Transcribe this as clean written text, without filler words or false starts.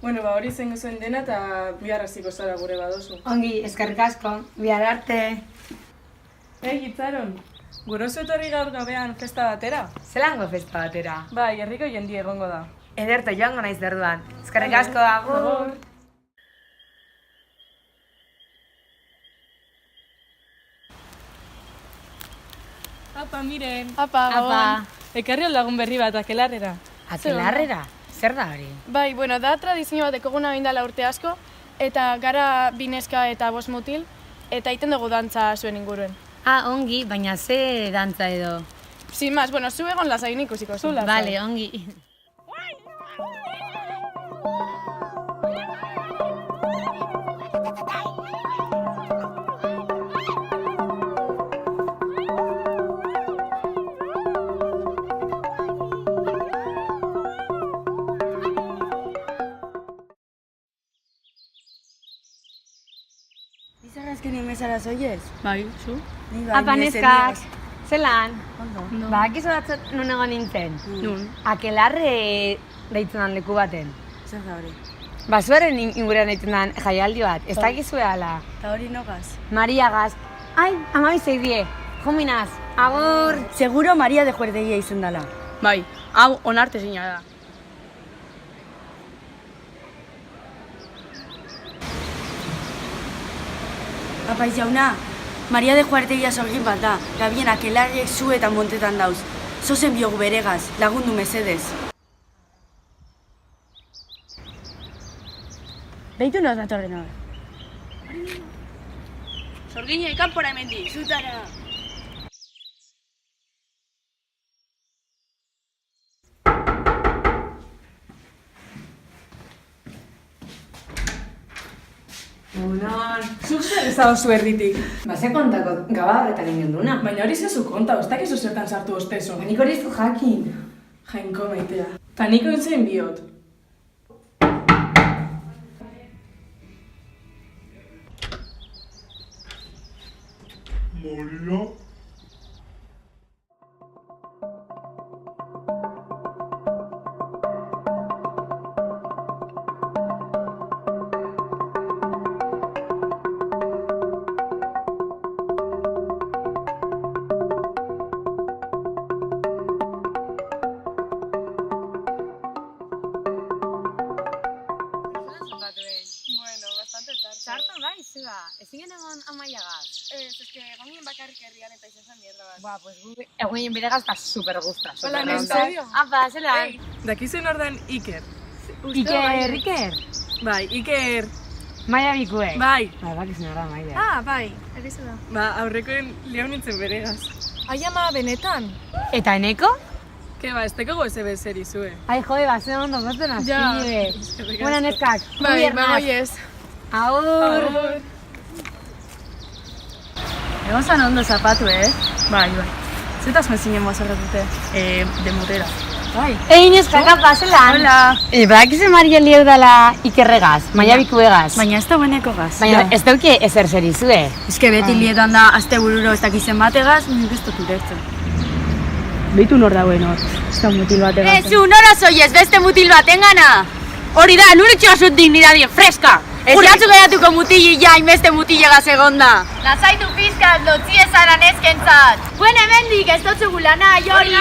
Bueno, hori zengo zuen dena eta bihar hasiko zara gure badozu. Ongi, eskerrik asko, bihar arte. Gitzaron, gurozu etorri gaur gabean festa batera? Zelango festa batera? Bai, herriko jendi egongo da. Ederto joango naiz berduan. Eskerrik asko, agur! Apa, miren. Apa, gabon. Ekarri lagun berri bat, Akelarrera. Akelarrera? Zer da hori? Bai, bueno, da tradizio bateko eguna bindala urte asko, eta gara bineska eta 5 mutil, eta iten dugu dantza zuen inguruen. Ah, ongi, baina ze dantza edo? Sin más, bueno, zu egon lasai ikusiko zu. Vale, ongi. Azkenean bezala zoiez? Bai, zu? Apa, neskak, zelan? Ondo. Ba, akizu batzut nun egon nintzen? Nun. Akelarre deitzen dan leku baten. Zer da hori? Ba, zuaren ingurean deitzen dan jaialdi bat, ez dakizue ala. Eta hori nogaz? Maria Gaz. Ai, amabizei die, jominaz, agur! Seguro Maria de Juerdegia izen dela. Bai, hau onarte zina da. Apaiz jauna, Maria de Juerdegia sorgin bat da, gabien Akelarrek zu eta montetan dauz. Zozen biogu beregaz, lagundu mesedez. Beitu noz datorren hor. Sorgine, kanpora hemendi, zutara! Unon. Zuk zer ez hau zuerritik. Ba, ze kontako gabarretan ingen duna. Baina hori zezu konta, ez dakizu zertan sartu ostezo. Ba, nik hori ez du jakin. Jainko maitea. Ta niko entzein biot. Maria? Bueno, bastante tarde. Sartu bai, zua. Ezin egon Amaiagaz. Eske egonien bakarrik herrian eta izan zen mierda bat. Ba, pues gu egoien beregaz eta super gusta. Hola, ¿en serio? Apa, zelan? Dakizen ordan Iker. Iker. Bai, Iker. Maia bikue. Bai. Ba, bakizun orda, Maia. Ah, bai, egizu da. Ba, aurrekoen liau nintzen beregaz. Ai ama, benetan? Eta eneko? Ke ba, ez teko goze bezeri zue. Ai, jode, ba, ze ondo gozen Ja. azpide. Eskerrik Buena asko. neskak. Bai, Biernaz. bagoiez. Agur. Egon zan ondo zapatu, Bai. Zetaz mezinen mozorretute? De motera. Bai. Egin eskak, apa, zelan? Hola. Badakizu Maria lieu dela Ikerregaz, Maia bikuegaz. Baina ez da bueneko gaz. Baina ez dauke ezer zerizue. Eske beti lietan da azte bururo ez dakizen bategaz, nik ez dut ulertzen. Beitu nor dauen hor, ez da mutil bategazen. Zu, nora zoiez beste mutil batengana? Hori da, nure txosut dignidadien freska! Ez jatzu geratuko mutili ja, inbeste mutilegaz egonda. Lasaitu pizkat, lotzi ezaran ezkentzat. Buen hemendik, ez dut zugulana, jori!